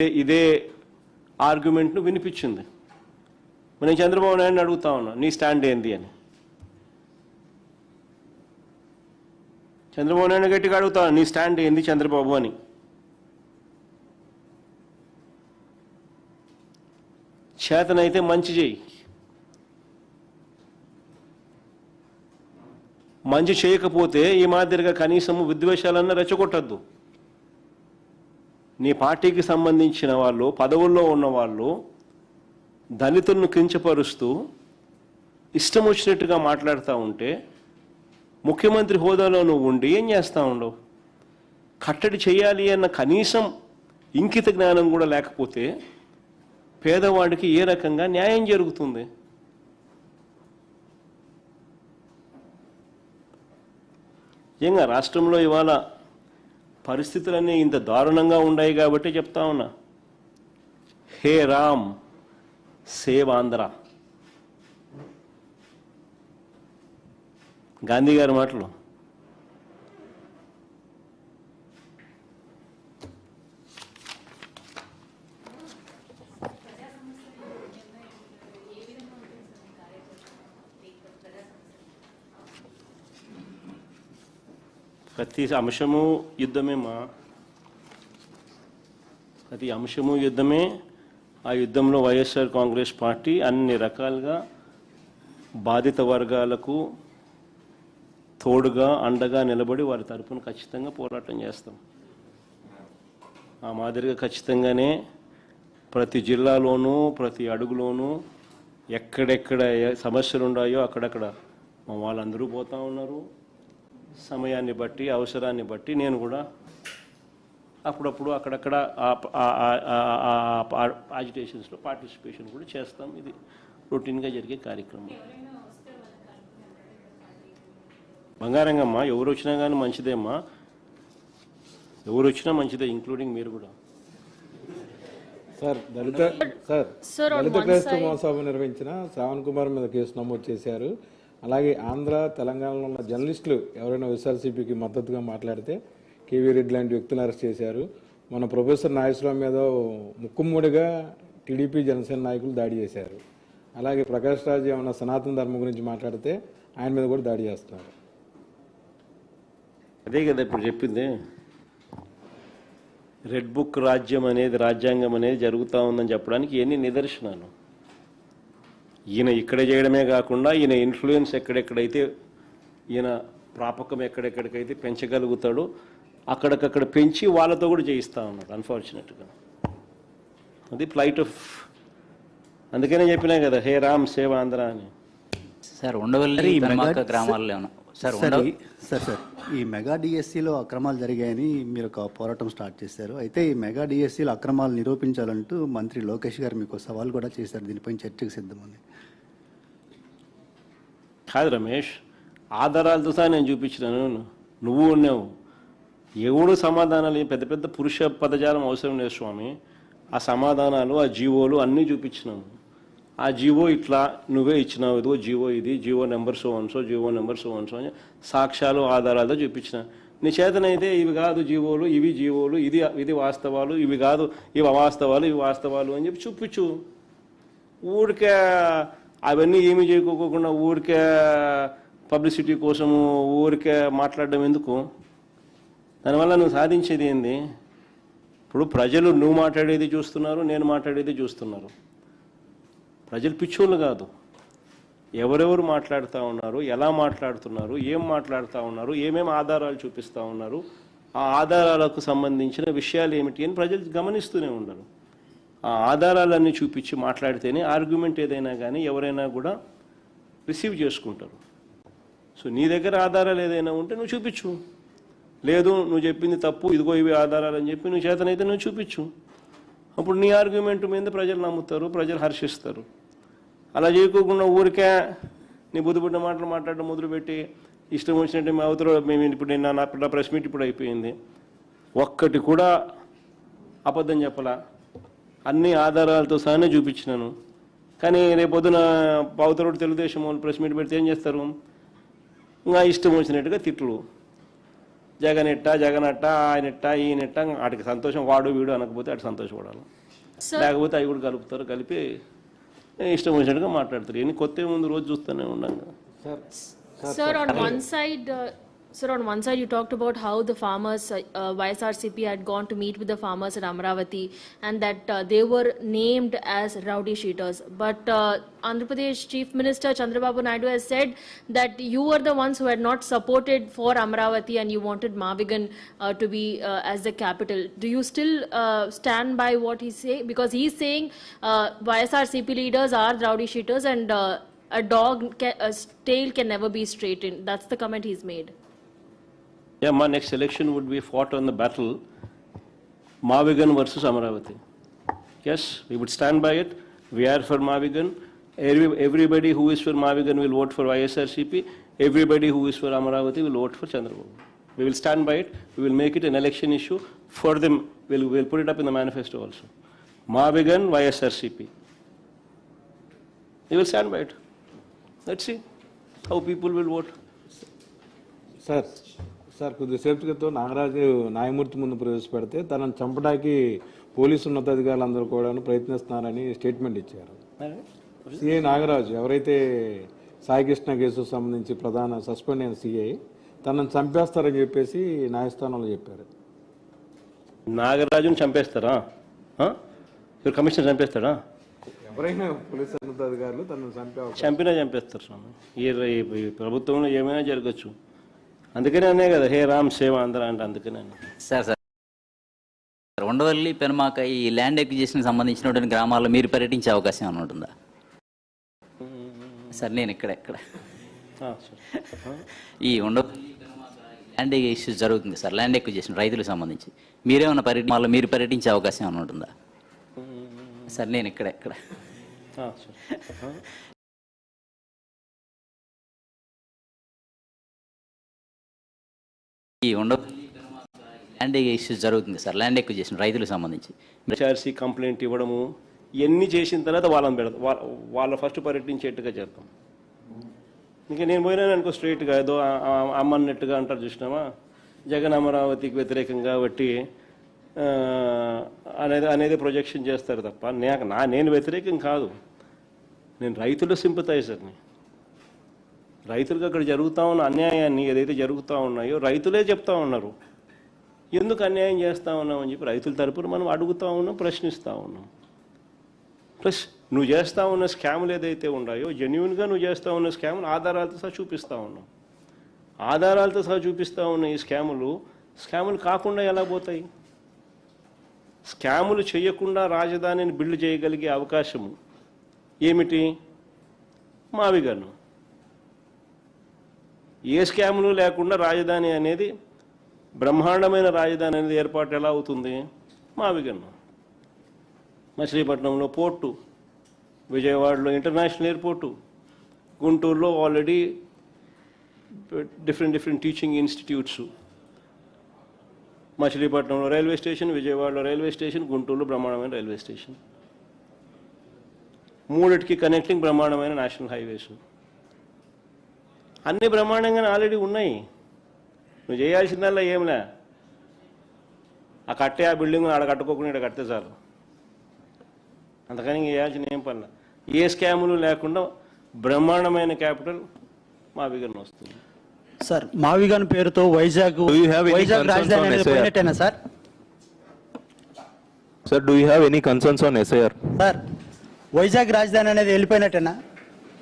ఇదే ఆర్గ్యుమెంట్ను వినిపించింది. నేను చంద్రబాబు నాయుడిని అడుగుతా ఉన్నా, నీ స్టాండ్ ఏంది అని. చంద్రబాబు నాయుడు గట్టిగా అడుగుతా, నీ స్టాండ్ ఏంది చంద్రబాబు అని. చేతనైతే మంచి చేయి, మంచి చేయకపోతే ఈ మాదిరిగా కనీసము విద్వేషాలన్నా రెచ్చగొట్టద్దు. నీ పార్టీకి సంబంధించిన వాళ్ళు, పదవుల్లో ఉన్న వాళ్ళు దళితులను కించపరుస్తూ ఇష్టం వచ్చినట్టుగా మాట్లాడుతూ ఉంటే ముఖ్యమంత్రి హోదాలో నువ్వు ఉండి ఏం చేస్తూ ఉండవు? కట్టడి చేయాలి అన్న కనీసం ఇంకిత జ్ఞానం కూడా లేకపోతే పేదవాడికి ఏ రకంగా న్యాయం జరుగుతుంది? నిజంగా రాష్ట్రంలో ఇవాళ పరిస్థితులన్నీ ఇంత దారుణంగా ఉన్నాయి కాబట్టి చెప్తా ఉన్నా, హే రామ్ సేవ్ ఆంధ్ర. గాంధీ గారి మాటలు. ప్రతి అంశము యుద్ధమే ప్రతి అంశము యుద్ధమే. ఆ యుద్ధంలో వైఎస్ఆర్ కాంగ్రెస్ పార్టీ అన్ని రకాలుగా బాధిత వర్గాలకు తోడుగా అండగా నిలబడి వారి తరపున ఖచ్చితంగా పోరాటం చేస్తాం. ఆ మాదిరిగా ఖచ్చితంగానే ప్రతి జిల్లాలోనూ ప్రతి అడుగులోనూ ఎక్కడెక్కడ సమస్యలు ఉన్నాయో అక్కడక్కడ మా వాళ్ళందరూ పోతూ ఉన్నారు. సమయాన్ని బట్టి అవసరాన్ని బట్టి నేను కూడా అప్పుడప్పుడు అక్కడక్కడ యాజిటేషన్స్లో పార్టిసిపేషన్ కూడా చేస్తాం. ఇది రొటీన్గా జరిగే కార్యక్రమం. బంగారంగమ్మా, ఎవరు వచ్చినా కానీ మంచిదేమ్మా, ఎవరు వచ్చినా మంచిదే, ఇంక్లూడింగ్ మీరు కూడా. సార్ దళిత క్రైస్తవ మహాసభ నిర్వహించిన శ్రావణ్ కుమార్ మీద కేసు నమోదు చేశారు. అలాగే ఆంధ్ర తెలంగాణలో ఉన్న జర్నలిస్టులు ఎవరైనా వైఎస్ఆర్సీపీకి మద్దతుగా మాట్లాడితే కేవీ రెడ్డి లాంటి వ్యక్తులను అరెస్ట్ చేశారు. మన ప్రొఫెసర్ నాగేశ్వరరావు మీద ముక్కుమ్మడిగా టీడీపీ జనసేన నాయకులు దాడి చేశారు. అలాగే ప్రకాష్ రాజ్ ఏమన్నా సనాతన ధర్మం గురించి మాట్లాడితే ఆయన మీద కూడా దాడి చేస్తున్నారు. అదే కదా ఇప్పుడు చెప్పింది. రెడ్ బుక్ రాజ్యం అనేది, రాజ్యాంగం అనేది జరుగుతూ ఉందని చెప్పడానికి ఎన్ని నిదర్శనాలు. ఈయన ఇక్కడ చేయడమే కాకుండా ఈయన ఇన్ఫ్లుయెన్స్ ఎక్కడెక్కడైతే, ఈయన ప్రాపకం ఎక్కడెక్కడికైతే పెంచగలుగుతాడో అక్కడికక్కడ పెంచి వాళ్ళతో కూడా చేయిస్తూ ఉన్నాడు అన్ఫార్చునేట్గా. అది ఫ్లైట్ ఆఫ్, అందుకనే చెప్పినా కదా హే రామ్ సేవ్ ఆంధ్ర అని. సార్ ఉండవల్లి గ్రామాల్లో సార్ ఈ మెగా డిఎస్సిలో అక్రమాలు జరిగాయని మీరు ఒక పోరాటం స్టార్ట్ చేశారు. అయితే ఈ మెగా డిఎస్సిలో అక్రమాలు నిరూపించాలంటూ మంత్రి లోకేష్ గారు మీకు సవాల్ కూడా చేశారు. దీనిపై చర్చకు సిద్ధమని. కాదు రమేష్, ఆధారాలతో సహా నేను చూపించినాను, నువ్వు ఉన్నావు. ఎవడు సమాధానాలు, పెద్ద పెద్ద పురుష పదజాలం అవసరం లేదు స్వామి. ఆ సమాధానాలు, ఆ జీవోలు అన్నీ చూపించినాము. ఆ జీవో ఇట్లా నువ్వే ఇచ్చినావు, ఇదిగో జీవో, ఇది జీవో నెంబర్ సో వన్సో, జీవో నెంబర్ సో వన్సో అని సాక్ష్యాలు ఆధారాలతో చూపించిన. నీ చేతనైతే ఇవి కాదు జీవోలు, ఇవి జీవోలు, ఇది వాస్తవాలు, ఇవి కాదు ఇవి అవాస్తవాలు, ఇవి వాస్తవాలు అని చెప్పి చూపించు. ఊరికే అవన్నీ ఏమీ చేయకోకుండా ఊరికే పబ్లిసిటీ కోసము ఊరికే మాట్లాడడం ఎందుకు? దానివల్ల నువ్వు సాధించేది ఏంది? ఇప్పుడు ప్రజలు నువ్వు మాట్లాడేది చూస్తున్నారు, నేను మాట్లాడేది చూస్తున్నారు. ప్రజలు పిచ్చోళ్ళు కాదు. ఎవరెవరు మాట్లాడుతూ ఉన్నారు, ఎలా మాట్లాడుతున్నారు, ఏం మాట్లాడుతూ ఉన్నారు, ఏమేమి ఆధారాలు చూపిస్తూ ఉన్నారు, ఆ ఆధారాలకు సంబంధించిన విషయాలు ఏమిటి అని ప్రజలు గమనిస్తూనే ఉండరు. ఆ ఆధారాలన్నీ చూపించి మాట్లాడితేనే ఆర్గ్యుమెంట్ ఏదైనా కానీ ఎవరైనా కూడా రిసీవ్ చేసుకుంటారు. సో నీ దగ్గర ఆధారాలు ఏదైనా ఉంటే నువ్వు చూపించు. లేదు నువ్వు చెప్పింది తప్పు, ఇదిగో ఇవి ఆధారాలు అని చెప్పి నువ్వు చేతనైతే నువ్వు చూపించు. అప్పుడు నీ ఆర్గ్యుమెంట్ మీద ప్రజలు నమ్ముతారు, ప్రజలు హర్షిస్తారు. అలా చేయకోకుండా ఊరికే నీ బుద్ధిబుడ్డ మాటలు మాట్లాడడం మొదలుపెట్టి ఇష్టం వచ్చినట్టు మేము అవతల మేము ఇప్పుడు నా ప్రెస్ మీట్ ఇప్పుడు అయిపోయింది, ఒక్కటి కూడా అబద్ధం చెప్పలా, అన్ని ఆధారాలతో సహానే చూపించినాను. కానీ రేపొద్దున అవతల తెలుగుదేశం వాళ్ళు ప్రెస్ మీట్ పెడితే ఏం చేస్తారు? ఇంకా ఇష్టం వచ్చినట్టుగా తిట్లు. జగన్ ఎట్టా జగన్ అట్టా ఆయన ఎట్టా ఈయన ఎట్టా వాటికి సంతోషం వాడు వీడు అనకపోతే అటు సంతోషపడాలి, లేకపోతే అవి కూడా కలుపుతారు, కలిపి ఇష్టం వచ్చినట్టుగా మాట్లాడతారు. ఎన్ని కొత్త ముందు రోజు చూస్తూనే ఉన్నాం కదా. Sir, on one side, you talked about how the farmers, YSRCP had gone to meet with the farmers at Amravati, and that they were named as rowdy sheeters. But Andhra Pradesh Chief Minister Chandrababu Naidu has said that you were the ones who had not supported for Amravati, and you wanted Mavigan to be as the capital. Do you still stand by what he say? Because he's saying YSRCP leaders are rowdy sheeters, and a tail can never be straightened. That's the comment he's made. Yeah, my next election would be fought on the battle Mavigan versus Amaravati. Yes, we would stand by it. We are for Mavigan. Everybody who is for Mavigan will vote for YSRCP. Everybody who is for Amaravati will vote for Chandrababu. We will stand by it. We will make it an election issue for them. We'll put it up in the manifesto also. Mavigan, YSRCP. We will stand by it. Let's see how people will vote. Sir కొద్దిసేపు క్రితం నాగరాజు న్యాయమూర్తి ముందు ప్రవేశపెడితే తనను చంపడానికి police ఉన్నతాధికారులందరూ కూడా ప్రయత్నిస్తున్నారని statement ఇచ్చారు. CI Nagaraju ఎవరైతే సాయికృష్ణ కేసు సంబంధించి ప్రధాన సస్పెండ్ అయిన సిఐ తనను చంపేస్తారని చెప్పేసి న్యాయస్థానంలో చెప్పారు. నాగరాజును చంపేస్తారా? కమిషనర్ చంపేస్తాడా? ఎవరైనా పోలీసు ఉన్నతాధికారులు తనను చంపినా చంపేస్తారు స్వామి. ఈ ప్రభుత్వంలో ఏమైనా జరగచ్చు. అందుకనే అనే కదా హే రామ్ సేవ అందరూ అంటే. అందుకనే సార్ ఉండవల్లి పెనుమాక ఈ ల్యాండ్ ఎక్విజిషన్ సంబంధించినటువంటి గ్రామాల్లో మీరు పర్యటించే అవకాశం ఏమైనా ఉంటుందా? సార్ నేను ఇక్కడ ఈ ఉండవల్లి ల్యాండ్ ఇష్యూ జరుగుతుంది సార్, ల్యాండ్ ఎక్విజిషన్ రైతులకు సంబంధించి మీరేమన్నా మీరు పర్యటించే అవకాశం ఏమైనా ఉంటుందా? సార్ నేను ఇక్కడ ఈ ఉండవల్లి ల్యాండ్ ఇష్యూ జరుగుతుంది సార్, ల్యాండ్ ఎక్విజిషన్ రైతులకు సంబంధించి హెచ్ఆర్సీ కంప్లైంట్ ఇవ్వడము ఇవన్నీ చేసిన తర్వాత వాళ్ళని పెడతాం, వాళ్ళ ఫస్ట్ పర్యటించేట్టుగా చేద్దాం. ఇంకా నేను పోయినాను అనుకో స్ట్రైట్గా ఏదో అమ్మన్నట్టుగా అంటారు చూసినామా, జగన్ అమరావతికి వ్యతిరేకంగా బట్టి అనేది ప్రొజెక్షన్ చేస్తారు తప్ప నేను వ్యతిరేకం కాదు. నేను రైతుల సింపథైజర్ని. రైతులకు అక్కడ జరుగుతూ ఉన్న అన్యాయాన్ని ఏదైతే జరుగుతూ ఉన్నాయో రైతులే చెప్తా ఉన్నారు, ఎందుకు అన్యాయం చేస్తూ ఉన్నామని చెప్పి రైతుల తరపున మనం అడుగుతూ ఉన్నాం, ప్రశ్నిస్తూ ఉన్నాం. ప్లస్ నువ్వు చేస్తూ ఉన్న స్కాములు ఏదైతే ఉన్నాయో జెన్యున్గా నువ్వు చేస్తూ ఉన్న స్కాములు ఆధారాలతో సహా చూపిస్తూ ఉన్నాం. ఆధారాలతో సహా చూపిస్తూ ఉన్న ఈ స్కాములు కాకుండా ఎలా పోతాయి? స్కాములు చేయకుండా రాజధానిని బిల్డ్ చేయగలిగే అవకాశము ఏమిటి? మావిగన్. ఏ స్కాములు లేకుండా రాజధాని అనేది బ్రహ్మాండమైన రాజధాని అనేది ఏర్పాటు ఎలా అవుతుంది? మావిగన్. మచిలీపట్నంలో పోర్టు, విజయవాడలో ఇంటర్నేషనల్ ఎయిర్పోర్టు, గుంటూరులో ఆల్రెడీ డిఫరెంట్ టీచింగ్ ఇన్స్టిట్యూట్స్, మచిలీపట్నంలో రైల్వే స్టేషన్, విజయవాడలో రైల్వే స్టేషన్, గుంటూరులో బ్రహ్మాండమైన రైల్వే స్టేషన్, మూడిటికి కనెక్టింగ్ బ్రహ్మాండమైన నేషనల్ హైవేస్. అన్ని బ్రహ్మాండంగానే ఆల్రెడీ ఉన్నాయి. నువ్వు చేయాల్సిందల్లా ఏంలే, ఆ బిల్డింగ్ ఆడ కట్టుకోకుండా ఇక్కడ కడితే చాలు. అంతకని చేయాల్సిన ఏం పనిలే. ఏ స్కాములు లేకుండా బ్రహ్మాండమైన క్యాపిటల్ మావిగన్ వస్తుంది. సార్ మావిగన్ పేరుతో వైజాగ్ రాజధాని పోయినట్టేనా sir? Sir, do you have any concerns on SIR? Sir Vizag రాజధాని అనేది వెళ్ళిపోయినట్టేనా?